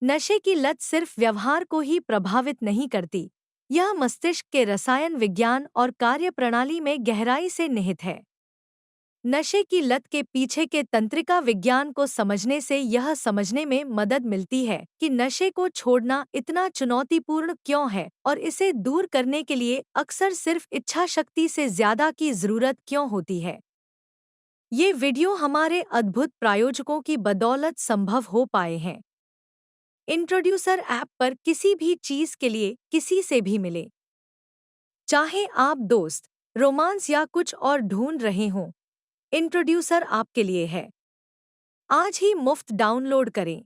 नशे की लत सिर्फ व्यवहार को ही प्रभावित नहीं करती, यह मस्तिष्क के रसायन विज्ञान और कार्यप्रणाली में गहराई से निहित है। नशे की लत के पीछे के तंत्रिका विज्ञान को समझने से यह समझने में मदद मिलती है कि नशे को छोड़ना इतना चुनौतीपूर्ण क्यों है और इसे दूर करने के लिए अक्सर सिर्फ इच्छा शक्ति से ज्यादा की जरूरत क्यों होती है। ये वीडियो हमारे अद्भुत प्रायोजकों की बदौलत संभव हो पाए हैं। इंट्रोड्यूसर ऐप पर किसी भी चीज के लिए किसी से भी मिले, चाहे आप दोस्त, रोमांस या कुछ और ढूंढ रहे हों, इंट्रोड्यूसर आपके लिए है। आज ही मुफ्त डाउनलोड करें।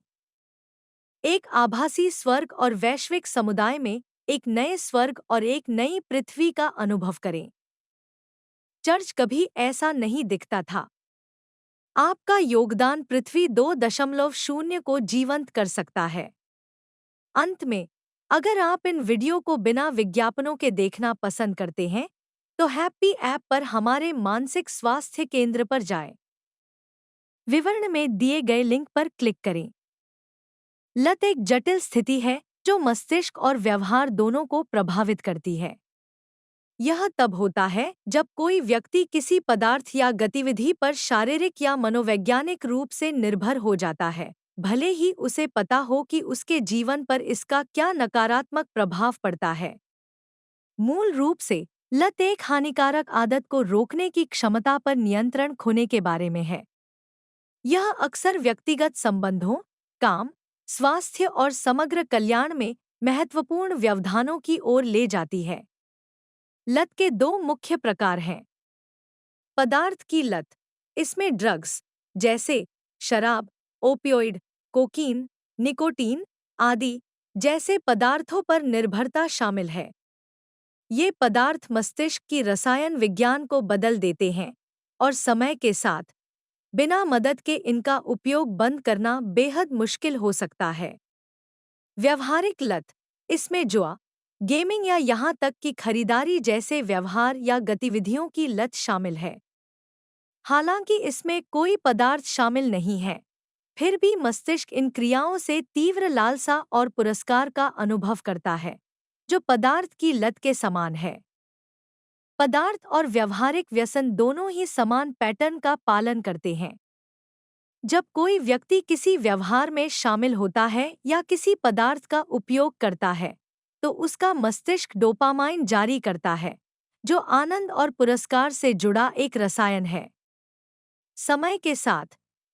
एक आभासी स्वर्ग और वैश्विक समुदाय में एक नए स्वर्ग और एक नई पृथ्वी का अनुभव करें। चर्च कभी ऐसा नहीं दिखता था। आपका योगदान पृथ्वी 2.0 को जीवंत कर सकता है। अंत में, अगर आप इन वीडियो को बिना विज्ञापनों के देखना पसंद करते हैं, तो हैप्पी ऐप पर हमारे मानसिक स्वास्थ्य केंद्र पर जाएं। विवरण में दिए गए लिंक पर क्लिक करें। लत एक जटिल स्थिति है जो मस्तिष्क और व्यवहार दोनों को प्रभावित करती है। यह तब होता है जब कोई व्यक्ति किसी पदार्थ या गतिविधि पर शारीरिक या मनोवैज्ञानिक रूप से निर्भर हो जाता है, भले ही उसे पता हो कि उसके जीवन पर इसका क्या नकारात्मक प्रभाव पड़ता है। मूल रूप से, लत एक हानिकारक आदत को रोकने की क्षमता पर नियंत्रण खोने के बारे में है। यह अक्सर व्यक्तिगत संबंधों, काम, स्वास्थ्य और समग्र कल्याण में महत्वपूर्ण व्यवधानों की ओर ले जाती है। लत के दो मुख्य प्रकार हैं। पदार्थ की लत, इसमें ड्रग्स जैसे शराब, ओपियोइड, कोकीन, निकोटीन आदि जैसे पदार्थों पर निर्भरता शामिल है। ये पदार्थ मस्तिष्क की रसायन विज्ञान को बदल देते हैं और समय के साथ बिना मदद के इनका उपयोग बंद करना बेहद मुश्किल हो सकता है। व्यवहारिक लत, इसमें जुआ, गेमिंग या यहाँ तक कि खरीदारी जैसे व्यवहार या गतिविधियों की लत शामिल है। हालांकि इसमें कोई पदार्थ शामिल नहीं है, फिर भी मस्तिष्क इन क्रियाओं से तीव्र लालसा और पुरस्कार का अनुभव करता है, जो पदार्थ की लत के समान है। पदार्थ और व्यवहारिक व्यसन दोनों ही समान पैटर्न का पालन करते हैं। जब कोई व्यक्ति किसी व्यवहार में शामिल होता है या किसी पदार्थ का उपयोग करता है, तो उसका मस्तिष्क डोपामाइन जारी करता है, जो आनंद और पुरस्कार से जुड़ा एक रसायन है। समय के साथ,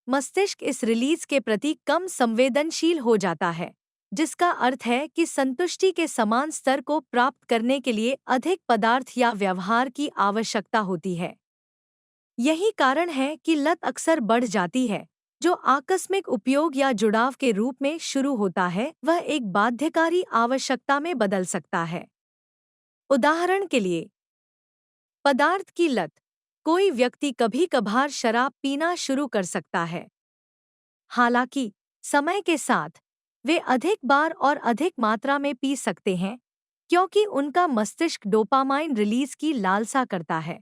मस्तिष्क इस रिलीज के प्रति कम संवेदनशील हो जाता है, जिसका अर्थ है कि संतुष्टि के समान स्तर को प्राप्त करने के लिए अधिक पदार्थ या व्यवहार की आवश्यकता होती है। यही कारण है कि लत अक्सर बढ़ जाती है। जो आकस्मिक उपयोग या जुड़ाव के रूप में शुरू होता है, वह एक बाध्यकारी आवश्यकता में बदल सकता है। उदाहरण के लिए, पदार्थ की लत, कोई व्यक्ति कभी कभार शराब पीना शुरू कर सकता है। हालांकि समय के साथ वे अधिक बार और अधिक मात्रा में पी सकते हैं, क्योंकि उनका मस्तिष्क डोपामाइन रिलीज की लालसा करता है।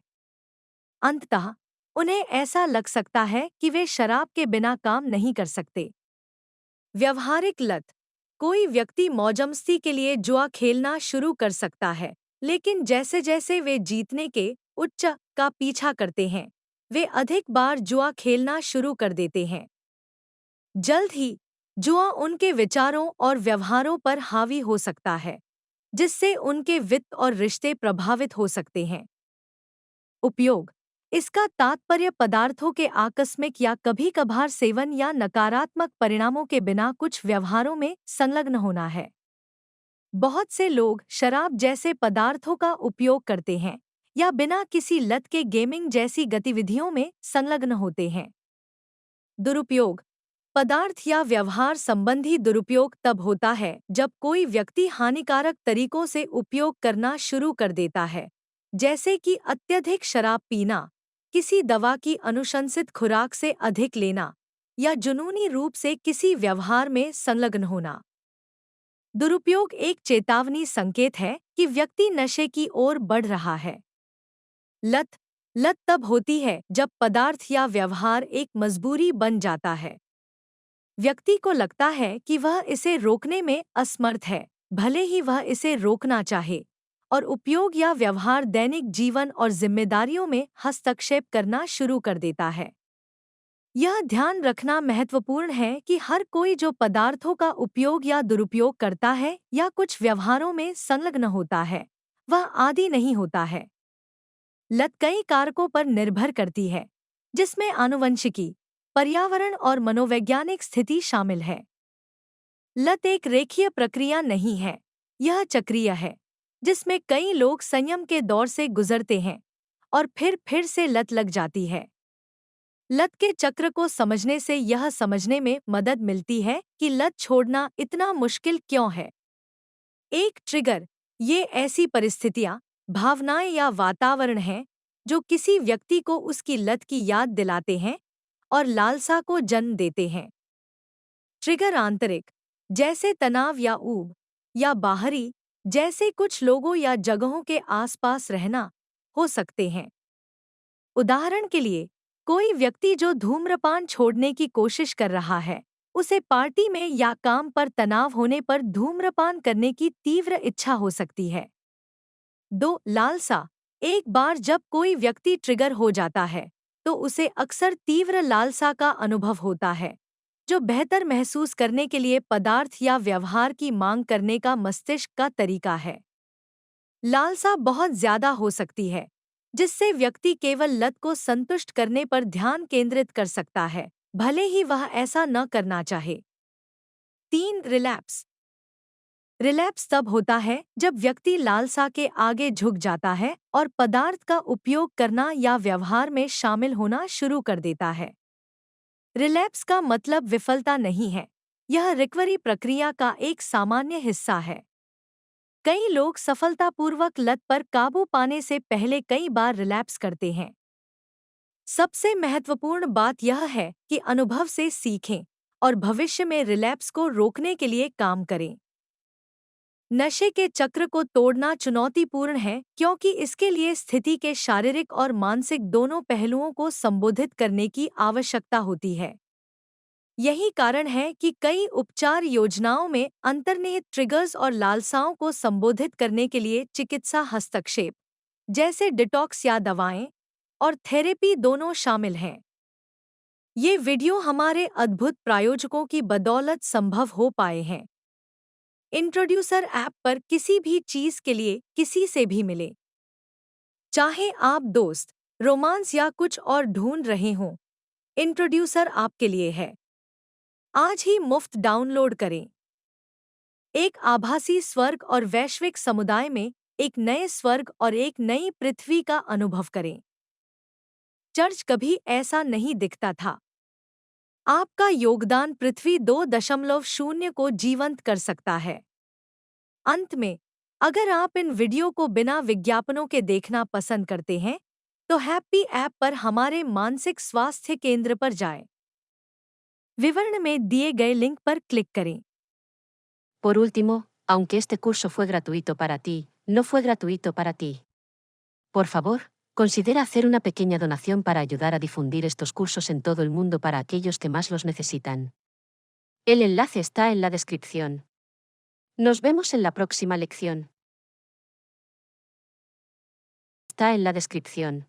अंततः उन्हें ऐसा लग सकता है कि वे शराब के बिना काम नहीं कर सकते। व्यवहारिक लत, कोई व्यक्ति मौजमस्ती के लिए जुआ खेलना शुरू कर सकता है, लेकिन जैसे जैसे वे जीतने के उच्च का पीछा करते हैं, वे अधिक बार जुआ खेलना शुरू कर देते हैं। जल्द ही जुआ उनके विचारों और व्यवहारों पर हावी हो सकता है, जिससे उनके वित्त और रिश्ते प्रभावित हो सकते हैं। उपयोग, इसका तात्पर्य पदार्थों के आकस्मिक या कभी-कभार सेवन या नकारात्मक परिणामों के बिना कुछ व्यवहारों में संलग्न होना है। बहुत से लोग शराब जैसे पदार्थों का उपयोग करते हैं या बिना किसी लत के गेमिंग जैसी गतिविधियों में संलग्न होते हैं। दुरुपयोग, पदार्थ या व्यवहार संबंधी दुरुपयोग तब होता है जब कोई व्यक्ति हानिकारक तरीकों से उपयोग करना शुरू कर देता है, जैसे कि अत्यधिक शराब पीना, किसी दवा की अनुशंसित खुराक से अधिक लेना या जुनूनी रूप से किसी व्यवहार में संलग्न होना। दुरुपयोग एक चेतावनी संकेत है कि व्यक्ति नशे की ओर बढ़ रहा है। लत, लत तब होती है जब पदार्थ या व्यवहार एक मजबूरी बन जाता है। व्यक्ति को लगता है कि वह इसे रोकने में असमर्थ है, भले ही वह इसे रोकना चाहे, और उपयोग या व्यवहार दैनिक जीवन और जिम्मेदारियों में हस्तक्षेप करना शुरू कर देता है। यह ध्यान रखना महत्वपूर्ण है कि हर कोई जो पदार्थों का उपयोग या दुरुपयोग करता है या कुछ व्यवहारों में संलग्न होता है, वह आदी नहीं होता है। लत कई कारकों पर निर्भर करती है, जिसमें आनुवंशिकी, पर्यावरण और मनोवैज्ञानिक स्थिति शामिल है। लत एक रेखीय प्रक्रिया नहीं है, यह चक्रीय है, जिसमें कई लोग संयम के दौर से गुजरते हैं और फिर से लत लग जाती है। लत के चक्र को समझने से यह समझने में मदद मिलती है कि लत छोड़ना इतना मुश्किल क्यों है। एक ट्रिगर, ये ऐसी परिस्थितियां, भावनाएं या वातावरण हैं जो किसी व्यक्ति को उसकी लत की याद दिलाते हैं और लालसा को जन्म देते हैं। ट्रिगर आंतरिक, जैसे तनाव या ऊब, या बाहरी, जैसे कुछ लोगों या जगहों के आसपास रहना, हो सकते हैं। उदाहरण के लिए, कोई व्यक्ति जो धूम्रपान छोड़ने की कोशिश कर रहा है, उसे पार्टी में या काम पर तनाव होने पर धूम्रपान करने की तीव्र इच्छा हो सकती है। 2. लालसा, एक बार जब कोई व्यक्ति ट्रिगर हो जाता है, तो उसे अक्सर तीव्र लालसा का अनुभव होता है, जो बेहतर महसूस करने के लिए पदार्थ या व्यवहार की मांग करने का मस्तिष्क का तरीका है। लालसा बहुत ज्यादा हो सकती है, जिससे व्यक्ति केवल लत को संतुष्ट करने पर ध्यान केंद्रित कर सकता है, भले ही वह ऐसा न करना चाहे। 3. रिलैप्स, रिलैप्स तब होता है जब व्यक्ति लालसा के आगे झुक जाता है और पदार्थ का उपयोग करना या व्यवहार में शामिल होना शुरू कर देता है। रिलैप्स का मतलब विफलता नहीं है, यह रिकवरी प्रक्रिया का एक सामान्य हिस्सा है। कई लोग सफलतापूर्वक लत पर काबू पाने से पहले कई बार रिलैप्स करते हैं। सबसे महत्वपूर्ण बात यह है कि अनुभव से सीखें और भविष्य में रिलैप्स को रोकने के लिए काम करें। नशे के चक्र को तोड़ना चुनौतीपूर्ण है क्योंकि इसके लिए स्थिति के शारीरिक और मानसिक दोनों पहलुओं को संबोधित करने की आवश्यकता होती है। यही कारण है कि कई उपचार योजनाओं में अंतर्निहित ट्रिगर्स और लालसाओं को संबोधित करने के लिए चिकित्सा हस्तक्षेप, जैसे डिटॉक्स या दवाएं, और थेरेपी दोनों शामिल हैं। ये वीडियो हमारे अद्भुत प्रायोजकों की बदौलत संभव हो पाए हैं। इंट्रोड्यूसर ऐप पर किसी भी चीज के लिए किसी से भी मिले। चाहे आप दोस्त, रोमांस या कुछ और ढूंढ रहे हों, इंट्रोड्यूसर आपके लिए है। आज ही मुफ्त डाउनलोड करें। एक आभासी स्वर्ग और वैश्विक समुदाय में एक नए स्वर्ग और एक नई पृथ्वी का अनुभव करें। चर्च कभी ऐसा नहीं दिखता था। आपका योगदान पृथ्वी 2.0 को जीवंत कर सकता है। अंत में, अगर आप इन वीडियो को बिना विज्ञापनों के देखना पसंद करते हैं, तो हैप्पी ऐप पर हमारे मानसिक स्वास्थ्य केंद्र पर जाएं। विवरण में दिए गए लिंक पर क्लिक करें। Por último, aunque este curso fue gratuito para ti, no fue gratuito para ti. Por favor, considera hacer una pequeña donación para ayudar a difundir estos cursos en todo el mundo para aquellos que más los necesitan. El enlace está en la descripción. Nos vemos en la próxima lección. Está en la descripción.